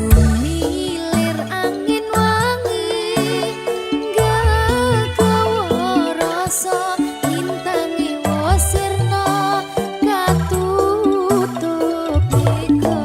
Sumilir angin wangi gagawa rasa lintangi wasirna katutup iko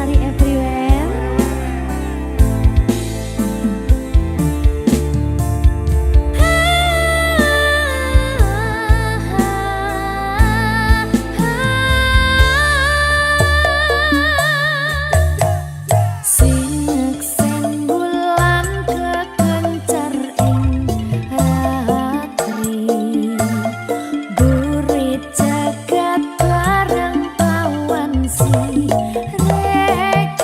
Lestari everywhere. Sineksen bulan kekencer ing ratri, burit jagat bareng pawan si rek.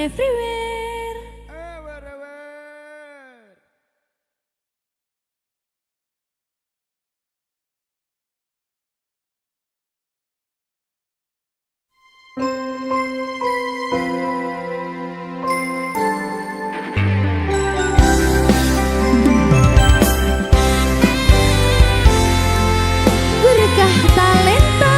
everywhere. Berkah talenta.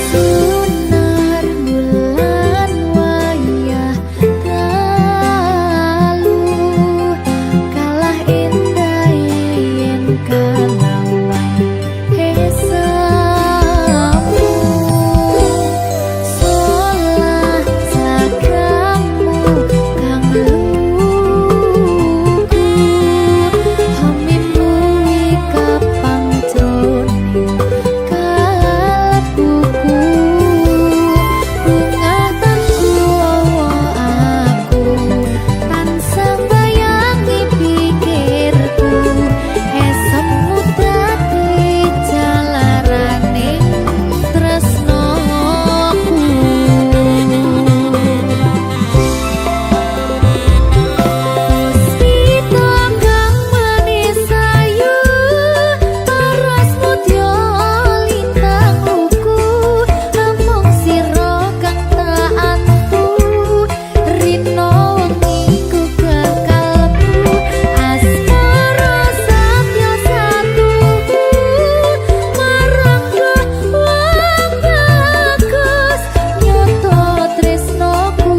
Sunar bulan wayah dalu, kalah indah yen kalawan hesamu. Solah sagamu kang lugu, hamimu kapang jroning kalbuku. Bunga tanku aku tansah bayangi pikirku, esemmu dadi jalaraning tresnoku. Puspita kang manis ayu, paras mutya lintang luku, namung sira kang tak antu, rino wengiku kekalbu. Asmara satya satuku, marang wong bagus, nyoto tresnoku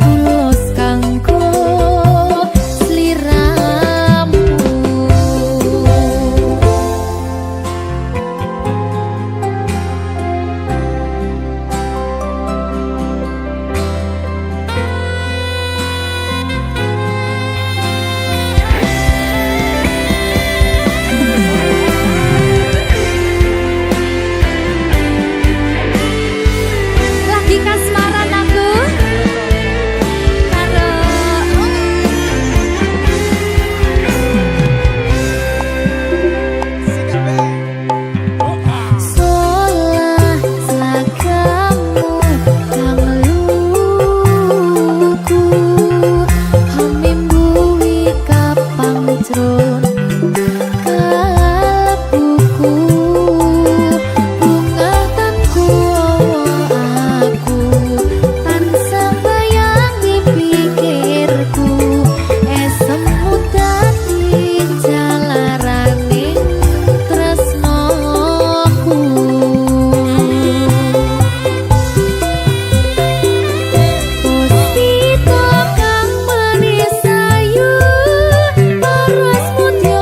tulus kanggo sliramu. Lagi kasmaran aku karo solah sagamu kang lugu, hamimbuhi kapang jroning kalbuku. Bunga tanku aku tansah bayangi pikirku, esemmu dadi jalaraning tresnoku. Puspita kang manis ayu, paras mutya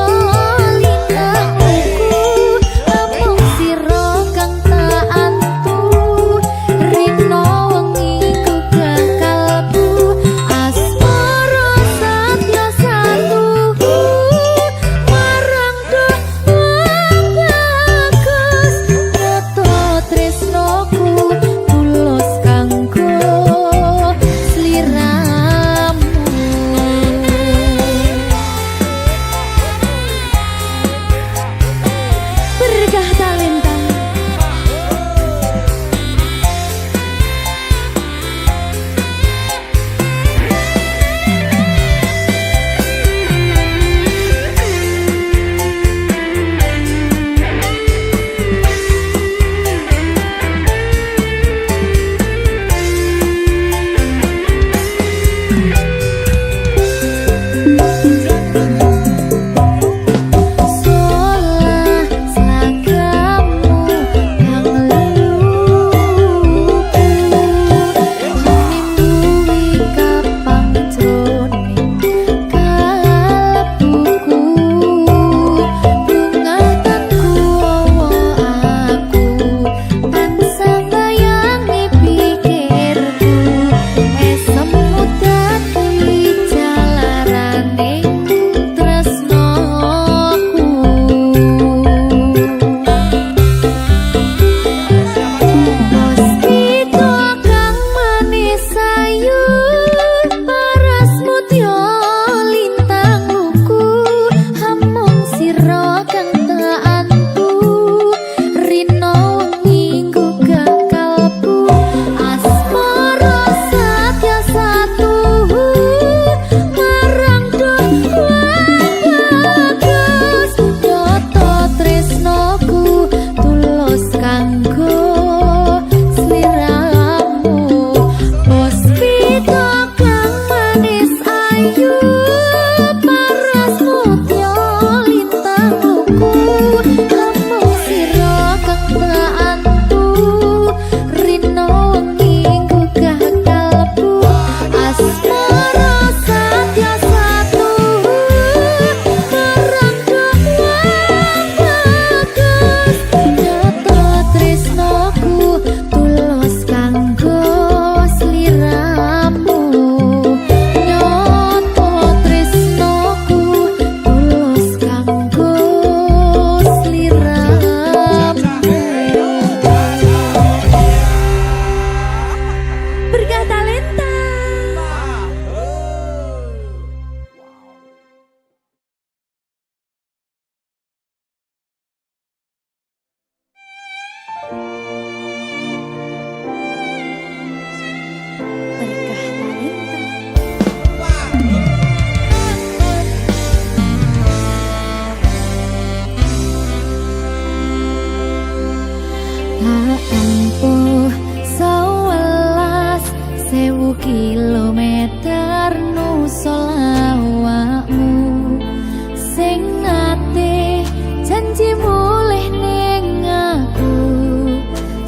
sing nate janji mulih ning aku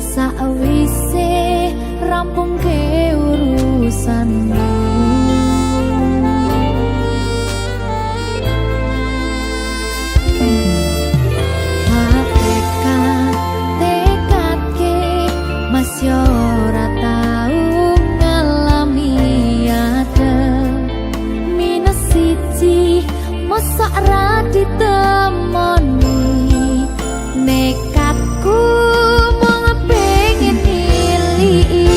sawise rampung ke urusanmu. Masih ora tau ngalami adem minus siji mosok ra ditemoni nekatku mung pengen nilii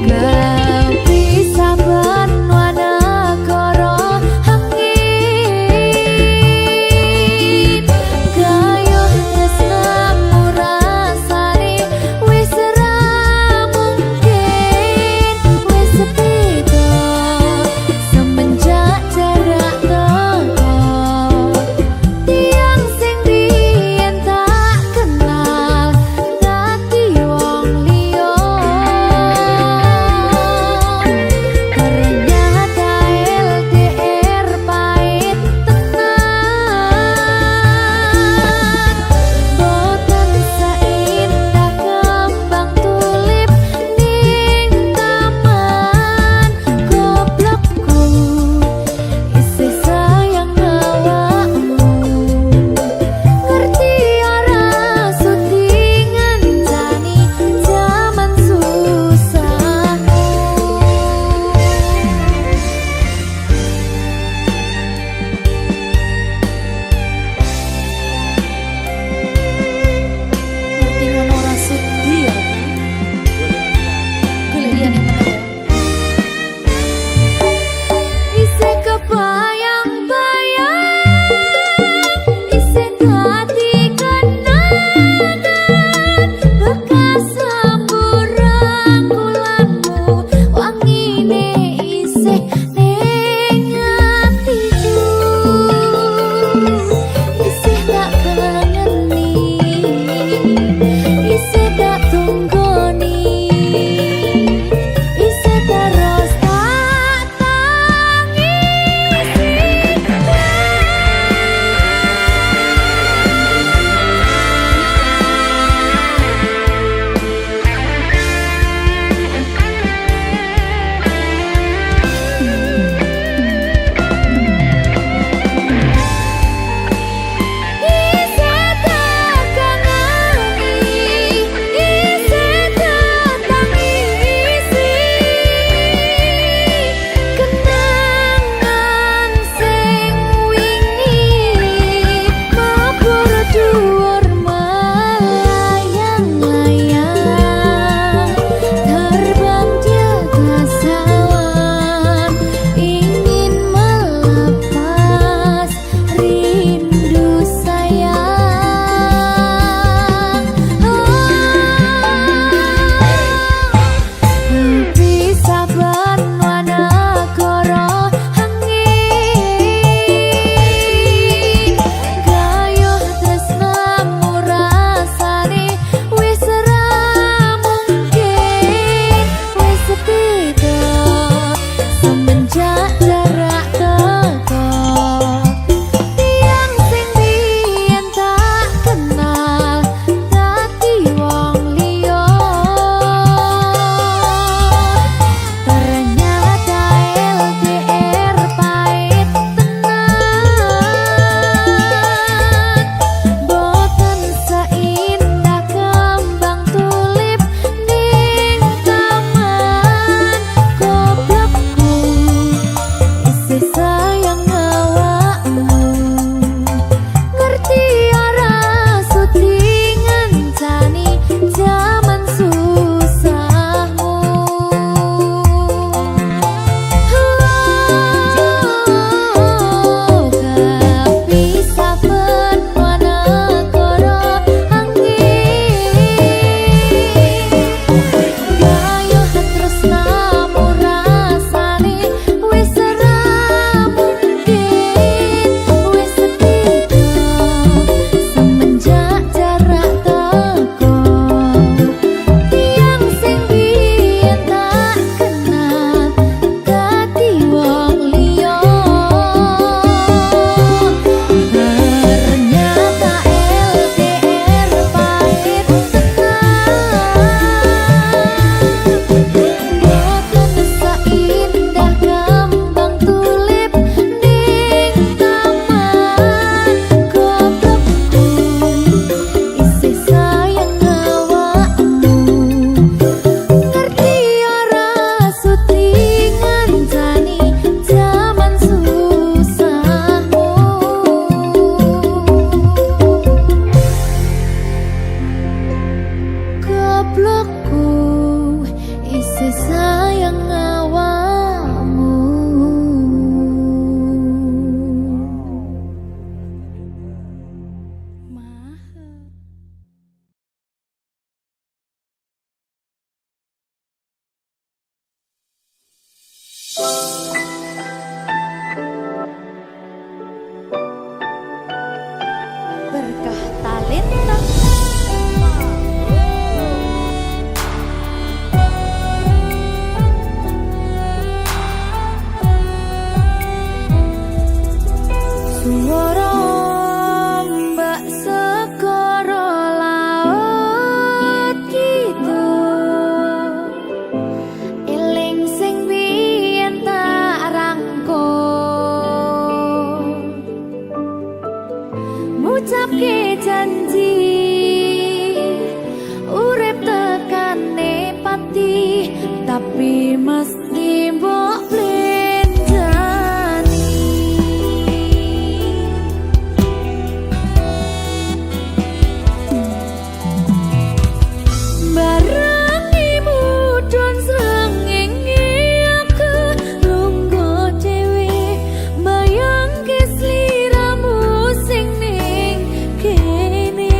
gak bisa bernuana koro semenjak Berkah talenta. Suara mbak segara laut gitu, eling sing biyen tak rangkul, ngucapke janji urip tekane pati, tapi mesti mbok blenjani. Barangi mudhun srengenge aku lungguh dhewe, mbayangke sliramu sing ning kene.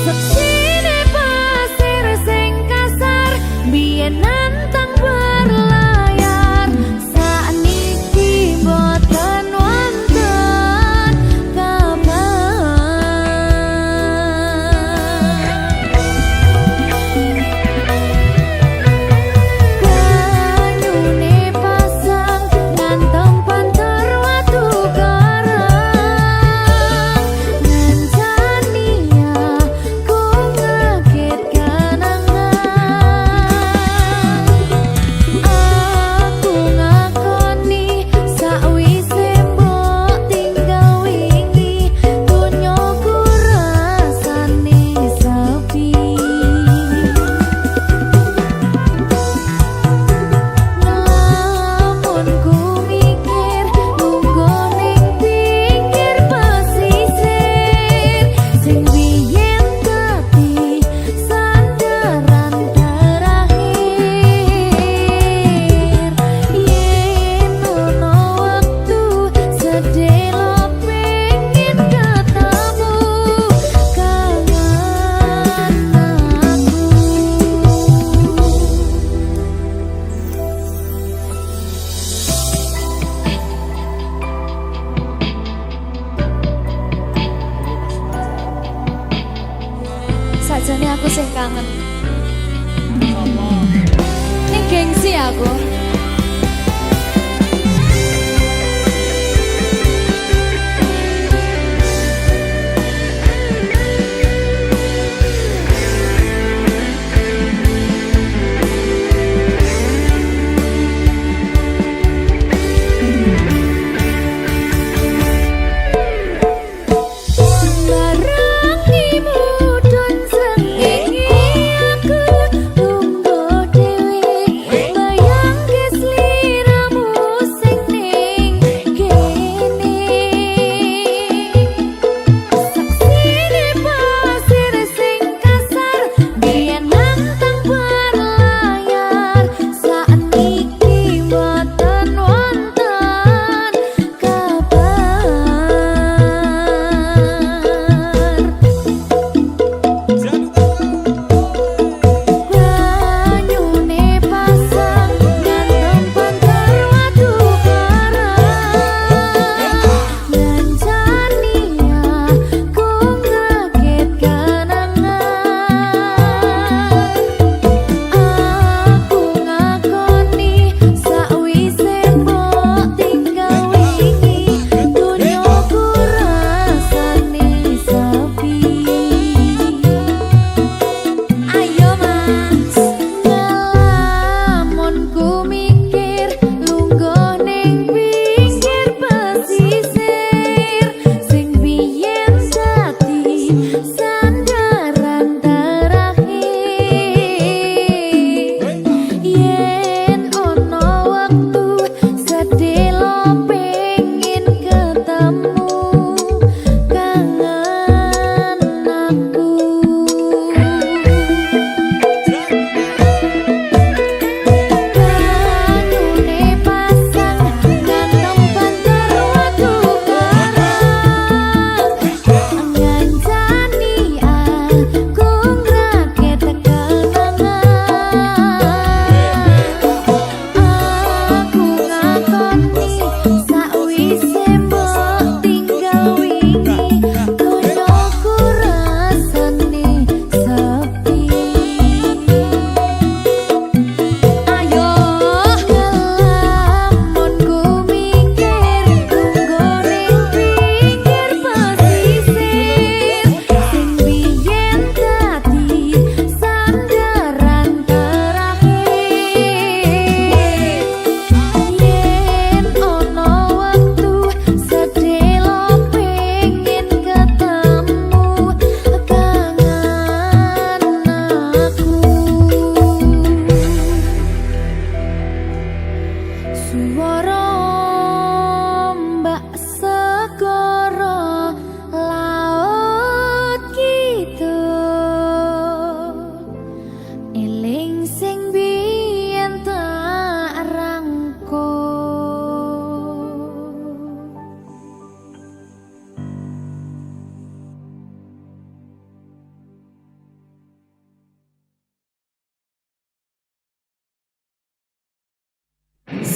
Seksine pasir sing kasar biyen nantang berlayar, sakniki boten wonten kabar. Banyune pasang ngantem panter watu karang, ngancani aku ngaget kenangan.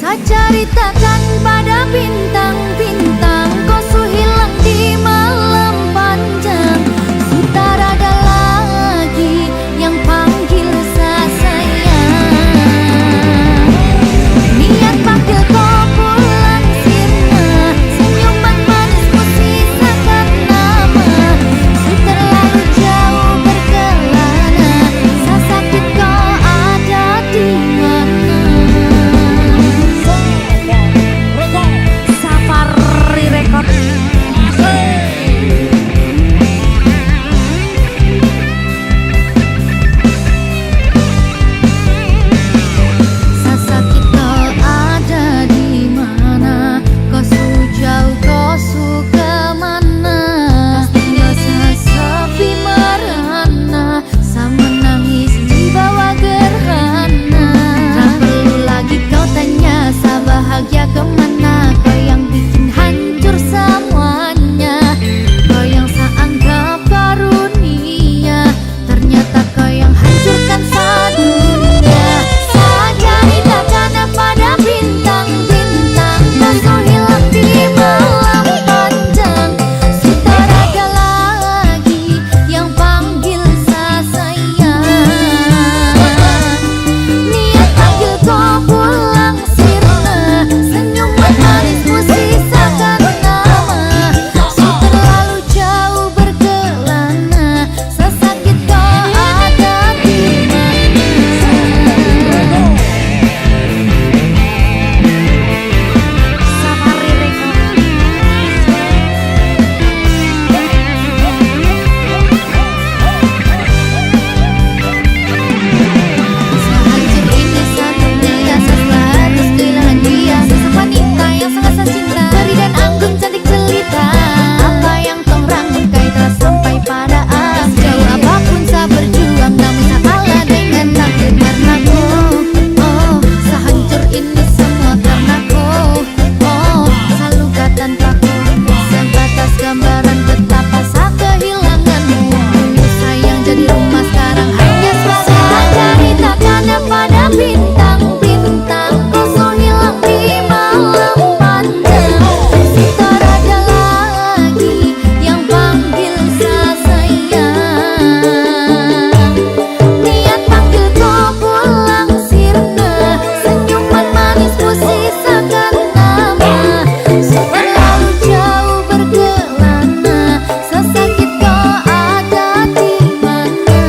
Saya ceritakan pada bintang-bintang, kau su hilang di malam panjang. Sudah ada lagi yang panggil saya sayang. Niat panggil kau pulang sirna, senyuman manismu sisakan nama. Sudah terlalu jauh berkelana, saya sakit kau ada di mana. Safari Record. Sasa kita ada di mana? Kau su jauh, kau su kemana? Tinggal sesepi merana, saya menangis di bawah gerhana. Tak perlu lagi kau tanya, saya bahagia kemana? Kau yang bikin hancur semuanya, kau yang saya anggap karunia, ternyata kau yang hancurkan sedunia. Saya ceritakan pada bintang-bintang, kau su hilang di malam panjang. Sudah ada lagi yang panggil saya sayang. Niat panggil kau pulang sirna, senyuman manismu sisakan nama. Sudah terlalu jauh berkelana, saya sakit kau ada di mana. Safari Record. Sehancur ini satu dunia, setelah harus kehilangan dia. Sosok wanita yang sangat saya cinta, Peri dan anggun cantik jelita. Apa yang kau rangkai telah sampai pada akhir. Sejauh apapun saya berjuang, namun saya kalah dengan takdir karena kau. Oh, sehancur ini semua karena kau. Oh, saya luka tanpa kau, sebatas gambaran betapa saya kehilanganmu. Dulu sayang jadi rumah, sekarang hanya suara. Ceritakan pada bintang-bintang, kau su hilang di malam panjang. Sudah ada lagi yang panggil saya sayang. Niat panggil kau pulang sirna, senyuman manismu sisakan nama. Sudah terlalu jauh berkelana, saya sakit kau ada di mana.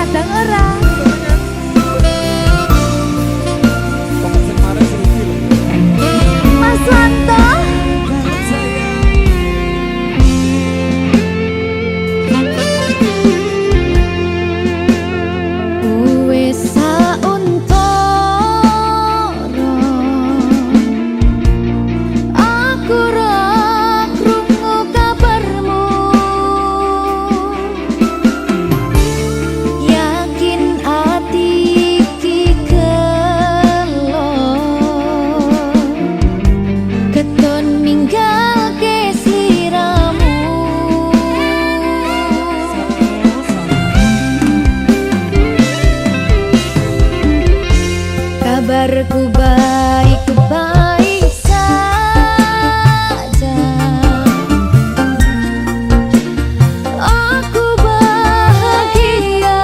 kadang ora. Mas Wanto wis sauntara aku ra krungu kabarmu, yakin ati iki gelo keton ninggalke sliramu. Kabarku baik saja, aku bahagia,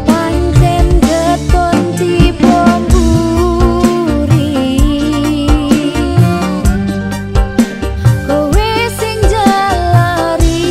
pancen keton tipe mburi, kowe sing jalari.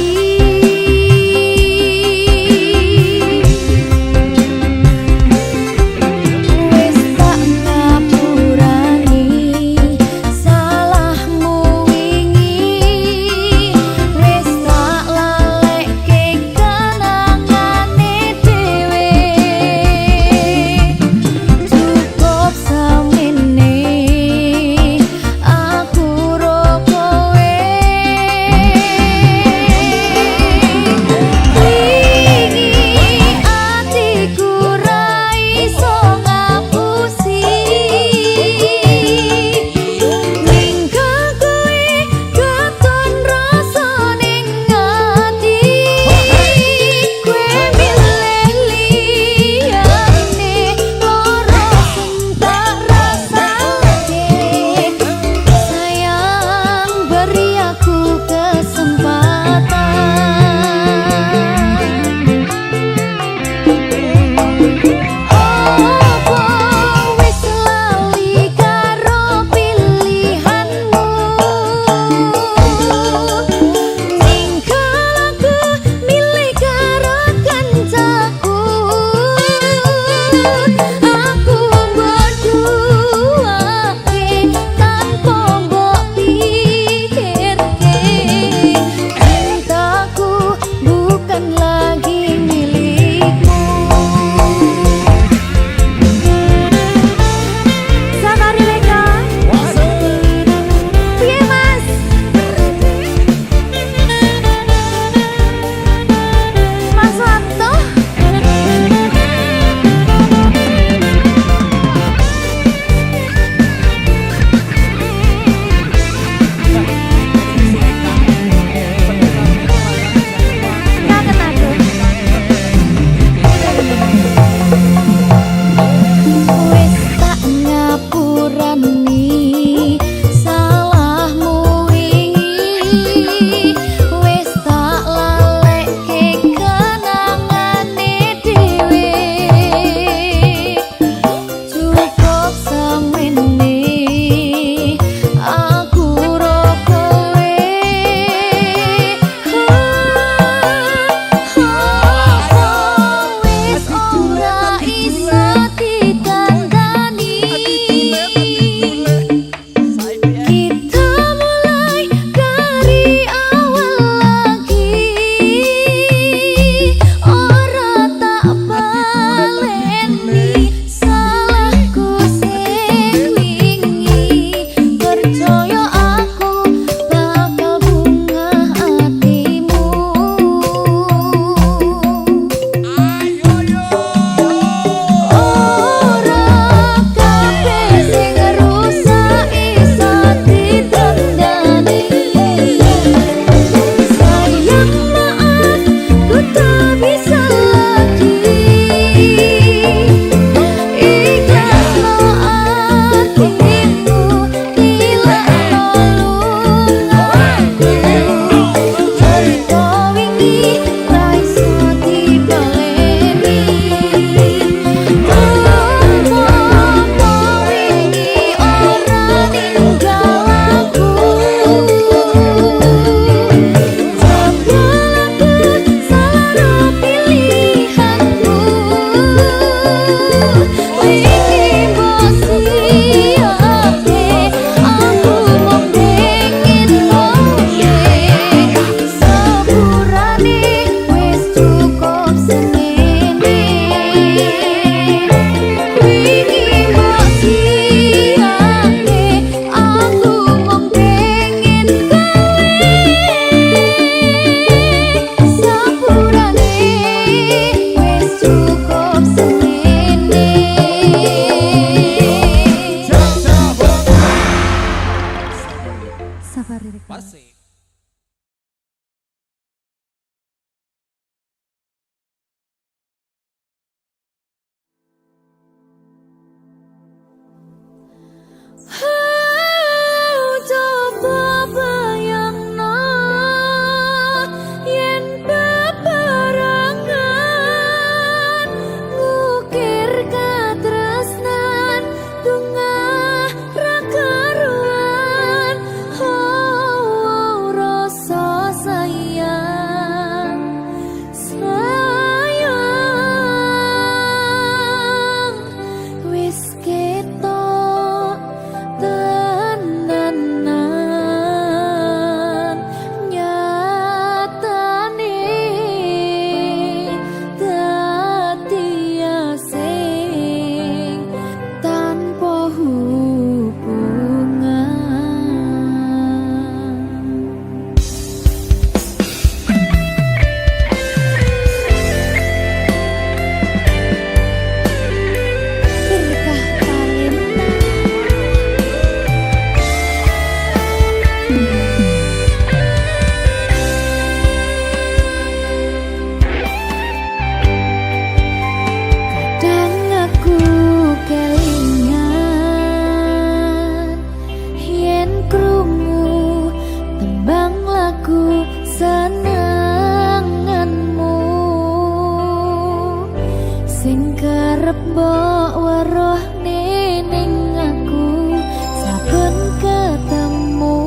arep mbok weruh ning aku saben ketemu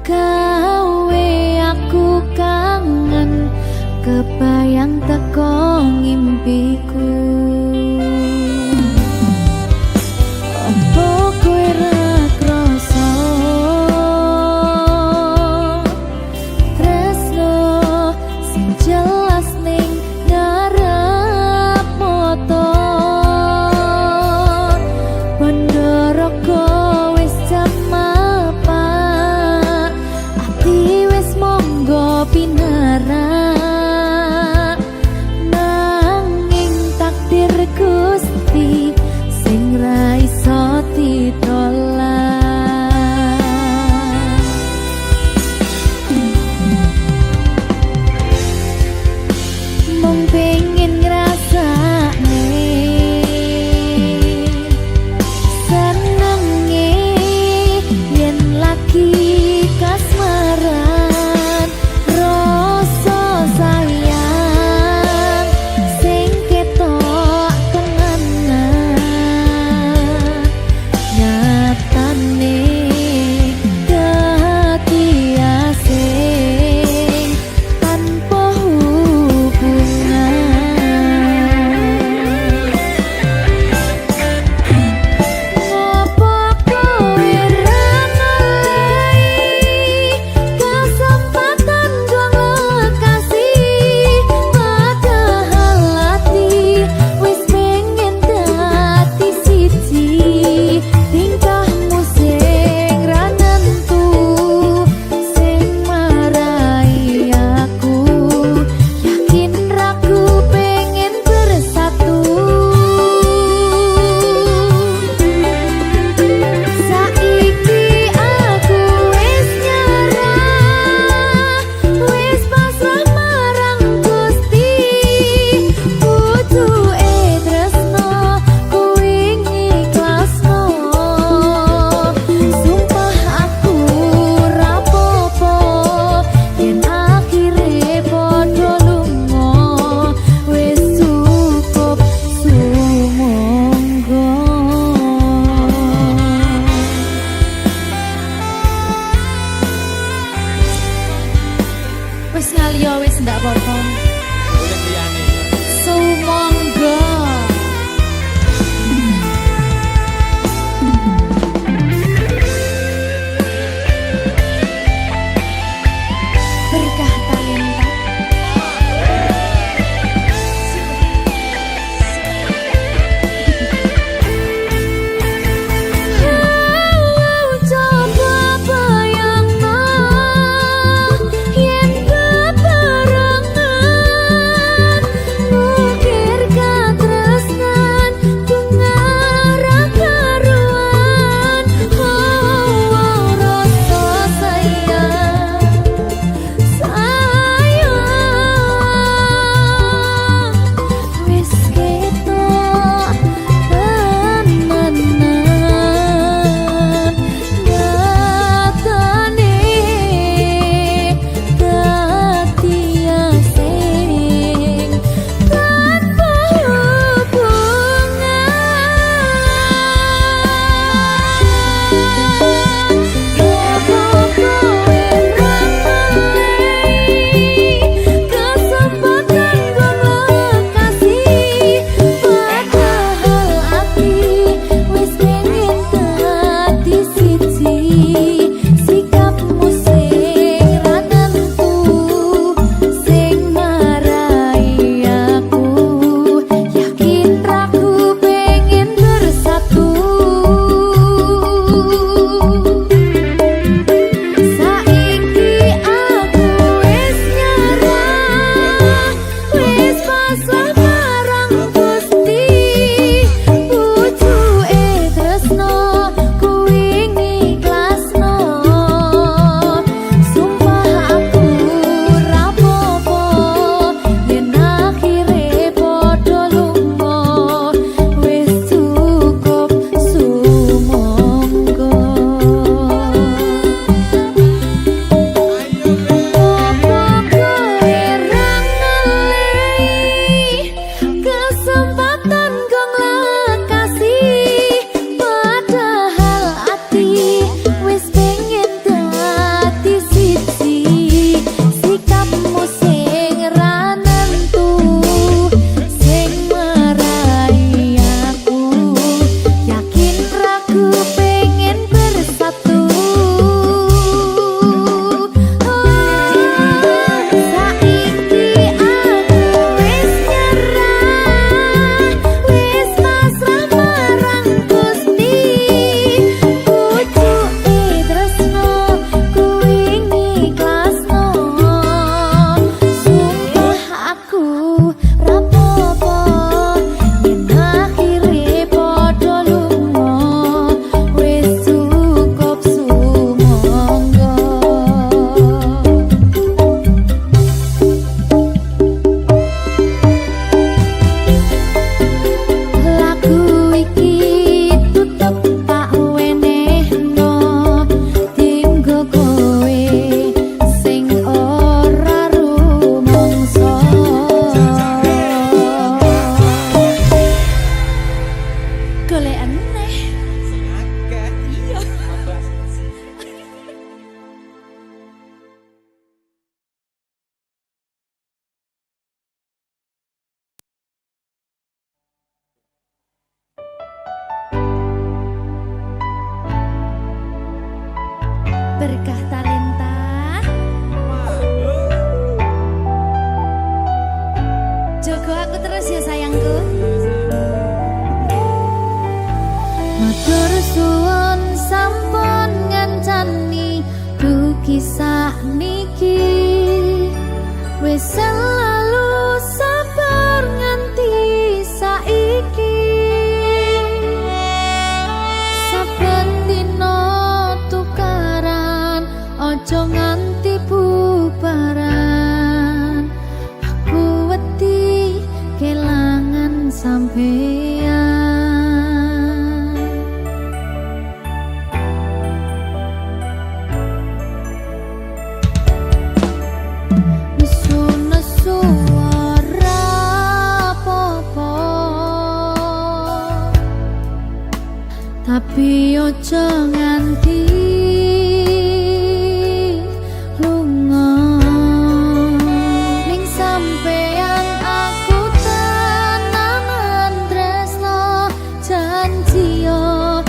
gawe aku kangen kebayang teko ngimpiku. Apa kowe ra krasa tresno sing jelas ning ngarep mata Pandharaka wis jamapa ati wis monggo pinarak nanging takdir Gusti sing ra iso ditolak. Mung pengen ngrasakne senenge yen lagi kasmaran rasa sayang sing ketok kenangan nyatane dadi asing tanpa hubungan. Ngopo kowe ra ngelai kesempatan gong lekasih padahal hati wis pengen dadi siji tingkahmu sing ra nentu sing marai aku yakin ragu pengen bersatu. Saiki aku wis nyerah wis pasrah marang Gusti butuhe tresno kuwi ngikhlasno sumpah aku ra apa-apa yen akhire padha lunga wis cukup sumangga. Wis ngaliyo wis ndak apa-apa Udah liyane. sumangga. Berkah talenta coba bayangno yen bebarengan niki wis selalu sabar nganti saiki. Saben dina tukaran ojo nganti bubaran. Aku wedi kelangan sampeyan. Nesu-nesu ora apa-apa, tapi ojo nganti lunga. Ning sampeyan aku tenanan tresno, janji yo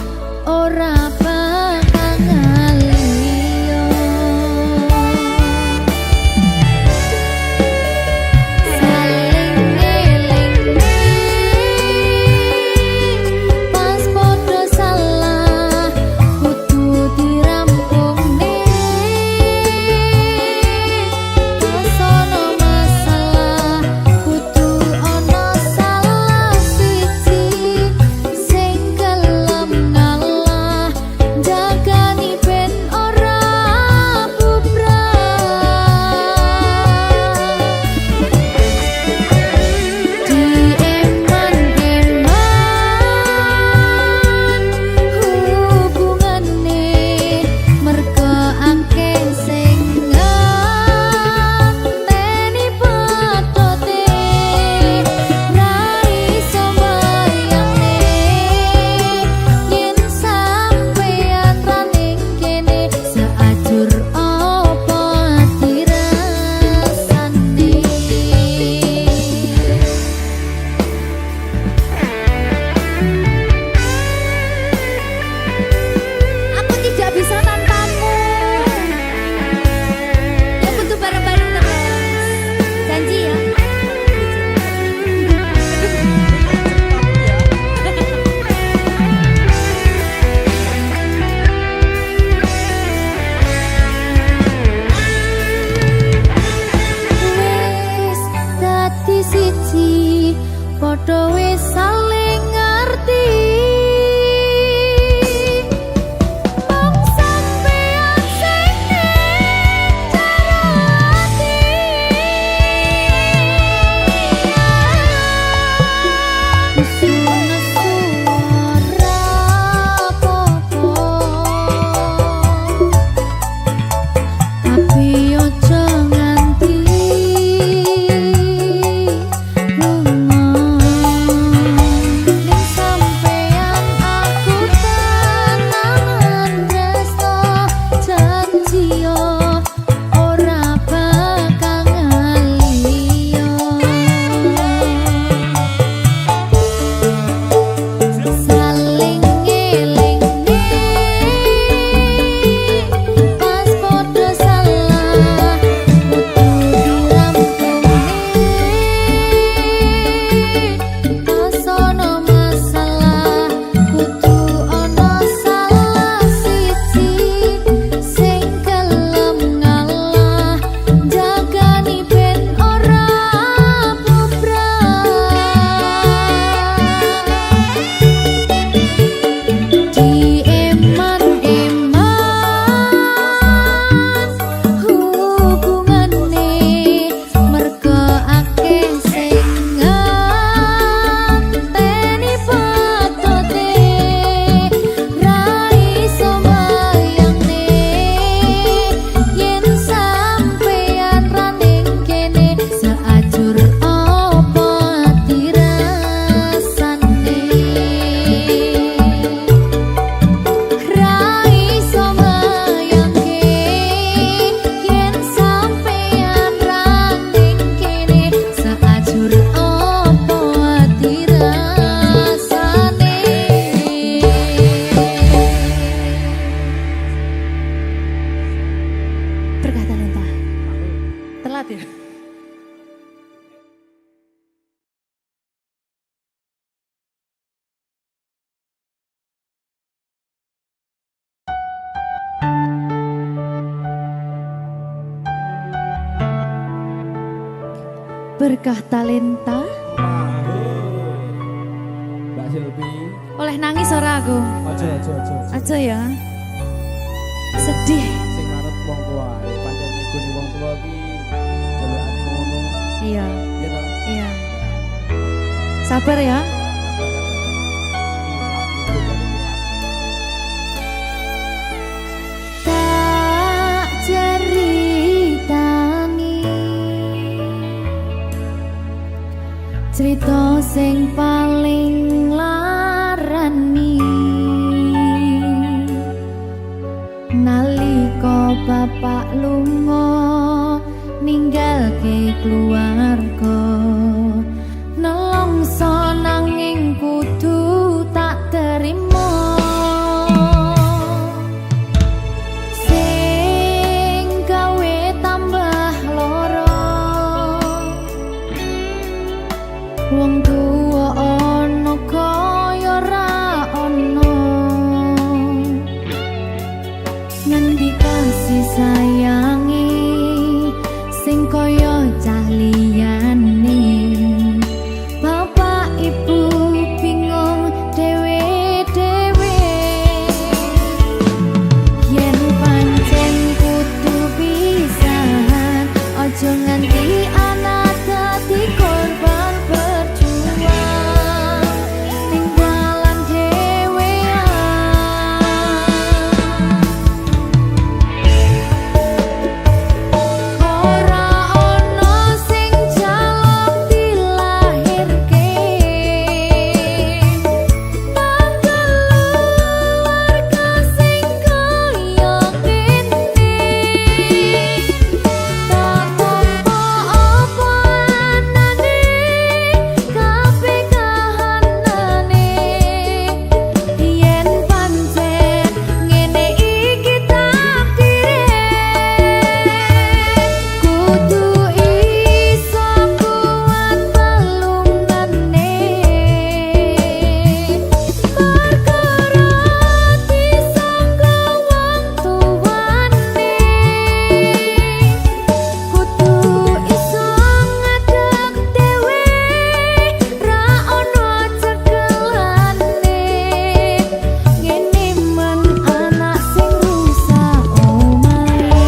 ora bakal ngaliyo. Saling ngelingi pas podo salah kudu dirampungne. Pas ono masalah kudu ono salah siji sing gelem ngalah, jagani ben ora bubrah. Dieman-eman hubungane merga akeh sing ngenteni patote. Ra iso mbayangke yen sampeyan ra ning kene, seajur apa dirasane. Aku tidak bisa tanpamu. Ya butuh bareng-bareng terus. Janji ya. Wis dadi siji, padha wis saling ngerti. Mung sampeyan sing ning jero ati. Nesu-nesu ora apa-apa, tapi ojo nganti lunga. Ning sampeyan aku tenanan tresno, janji yo ora bakal ngaliyo. Saling ngelingi pas podo salah kudu dirampungne. Pas ono masalah kudu ono salah siji sing gelem ngalah, jagani ben ora bubrah. Dieman-eman hubungane merga akeh sing ngenteni patote. Ra iso mbayangke yen sampeyan ra ning kene, seajur apa dirasane. Ra iso mbayangke yen sampeyan ra ning kene, seajur apa dirasane. Berkah talenta. Telat ya. Berkah talenta. Mbak Silvi. Oleh nangis ora aku? Aja ya. Sedih. Sing manut wong tua, pancen ngikuni wong tua ki jelekane ngono. Iya. Iya toh? Iya. Sabar ya. Tak ceritani cerita sing paling larani nalika bapak lunga ninggalke keluarga nelongso nanging kudu tak terima sing gawe tambah loro wong tuwa ana kaya ra ana ngendi kasih sayangi sing kaya cah liyane bapak ibu bingung dewe-dewe yen pancen kudu pisahan aja nganti anak dadi korban berjuang tinggalan dhewean ora ono sing jaluk dilahirke nang keluarga sing kaya kene tak tampa apa anane kabeh kahanane yen pancen ngene iki takdire kudu iso kuat pelungane perkara disangka wong tuwane kudu iso ngadeg dhewe ra ono cekelane ngene men anak sing rusak omahe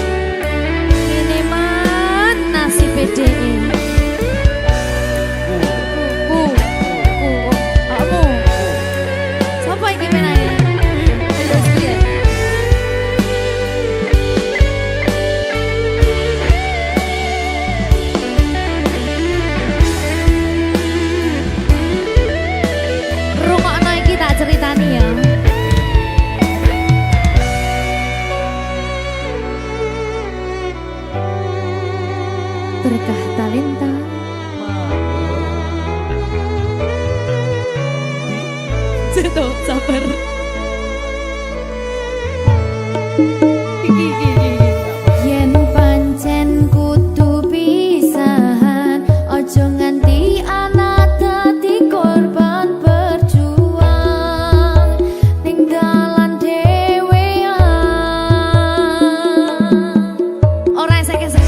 ngene men nasib dhewe kamu sapa iki menane terus piye rungokno iki tak ceritani ya berkah talenta Ceto, sabar. Yen pancen kudu pisahan, ojo nganti anak dadi korban berjuang tinggalan dhewean. Ora esek-esek.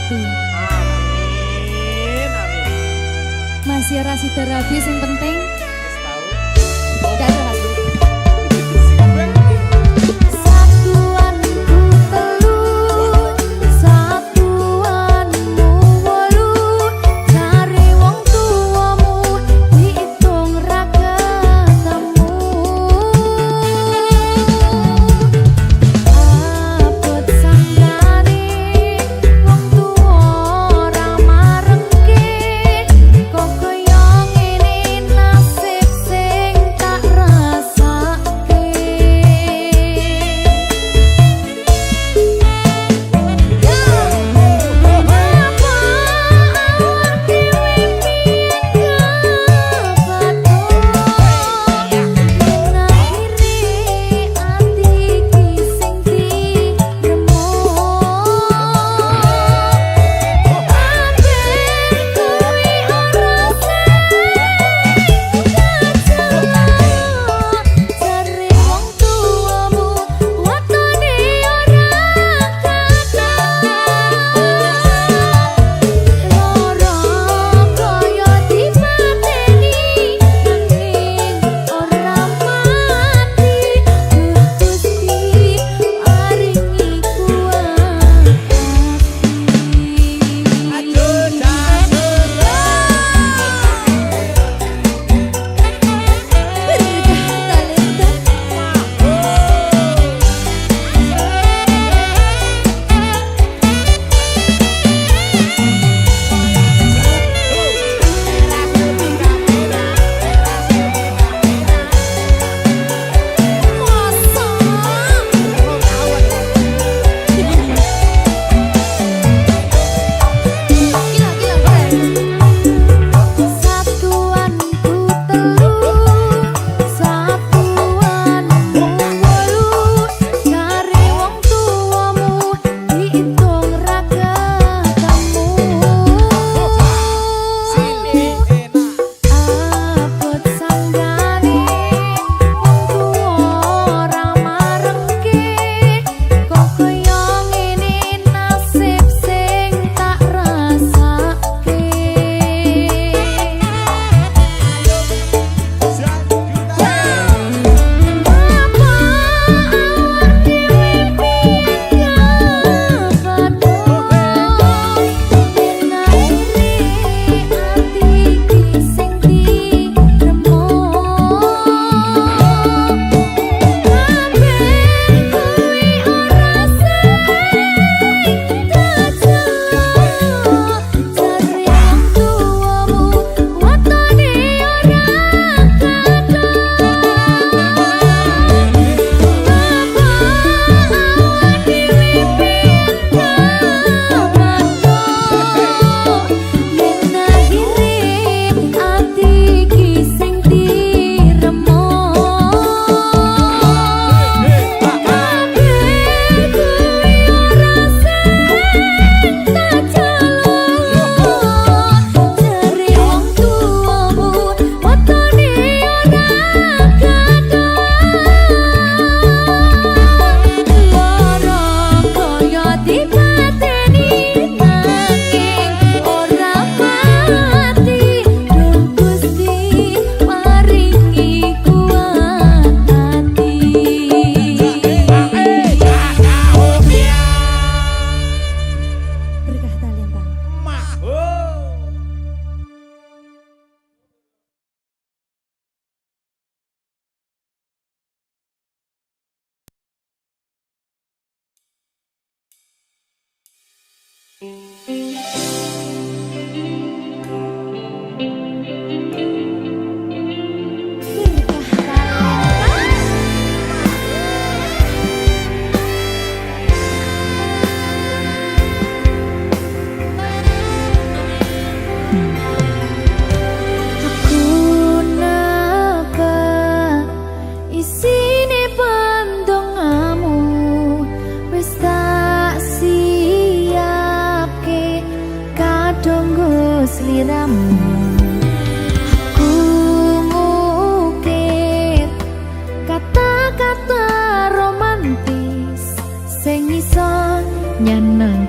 pati. Amin, amin. Masih rasi terapi yang penting. Wis tahu. Dadah aku. Siapa? Satuanku telu, satuanmu wolu, cari wong tuamu diitung ra ketemu. Abot sanggane wong tuwa ora marengke, kok kaya ngene nasib sing tak rasake.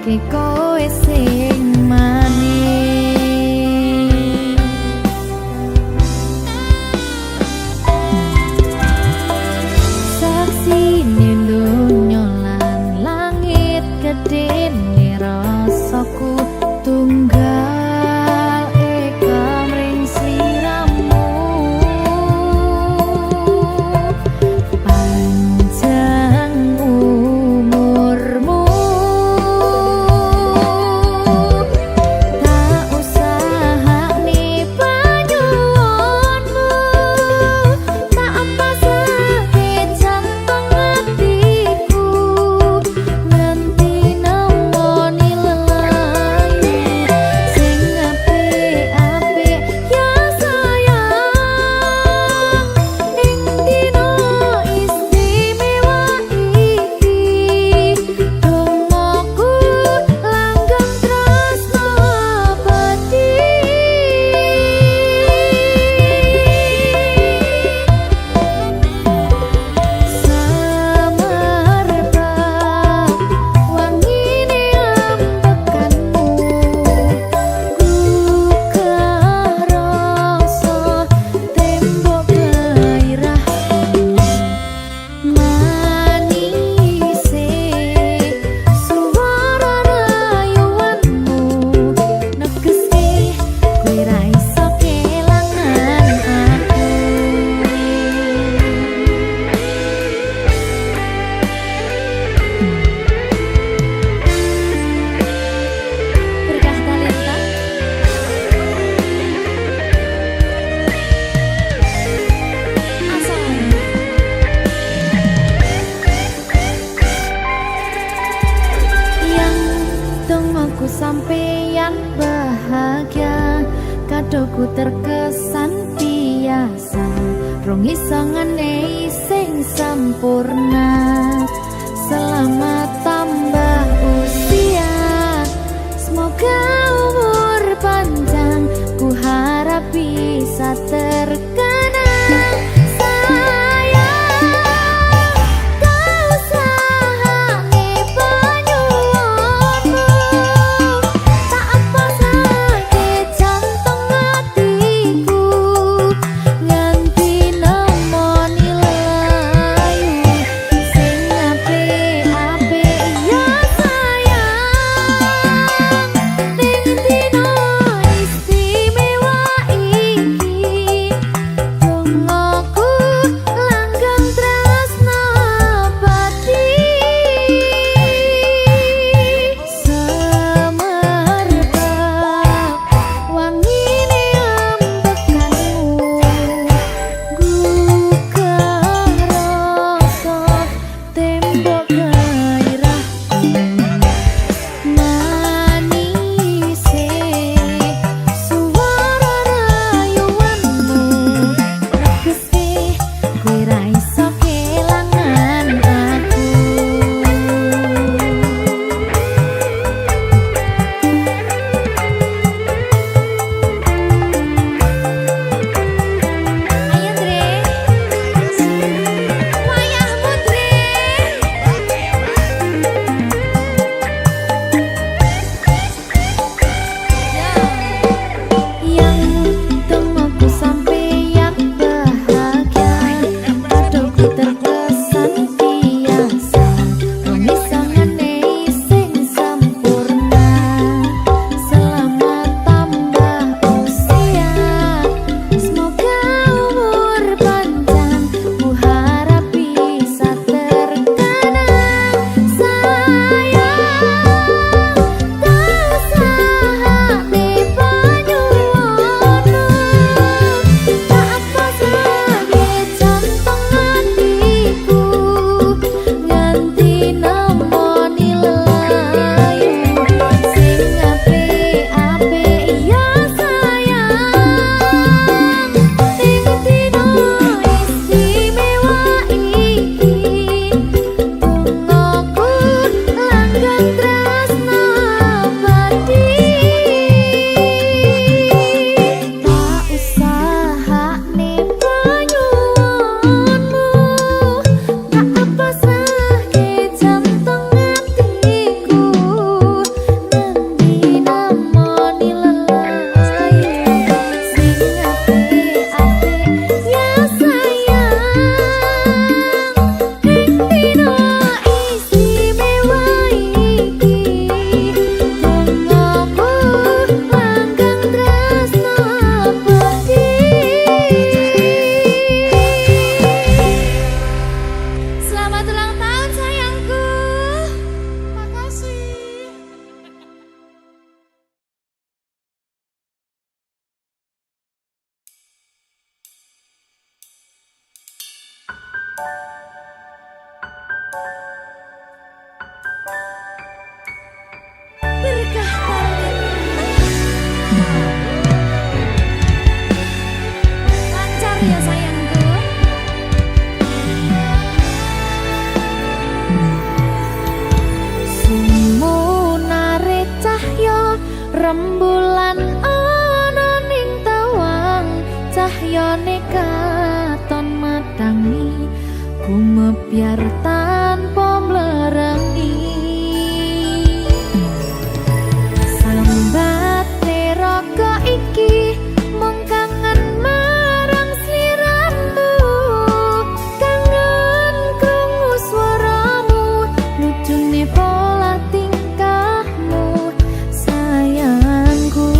ngrasake kowe sing manis. Saksine donya lan langit gedene rasaku tunggal eka mring sliramu. Panjang umurmu, tak usahane panyuwunmu, tak pasake jantung hatiku, nganti nemoni lelayu sing apik-apik ya sayang. Ing dina istimewa iki dongaku langgeng tresno abadi. Samarba wangine ambekanmu, gugah rasa tembok gairahku. Manise suara rayuanmu negese kowe ra iso kelangan aku. Berkah talenta asal yang tunggu sampeyan bahagia, kadoku terkesan biasa, rong iso ngenehi sing sempurna. Selamat tambah usia, semoga umur panjang, ku harap bisa terkenang. Sayang, tak usahane panyuwunmu, tak pasake jantung hatiku, nganti nemoni lelayu sing apik-apik ya sayang. Ning dina istimewa iki Berkah lancar ya sayangku. Sumunare cahya rembulan ana ning tawang, cahyane katon madangi gumebyar tanpa mlerengi. Sambate raga iki mung kangen marang sliramu, kangen krungu swaramu, lucune pola tingkahmu sayangku.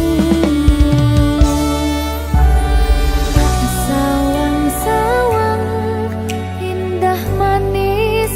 Sawang-sawang indah manis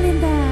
Linda.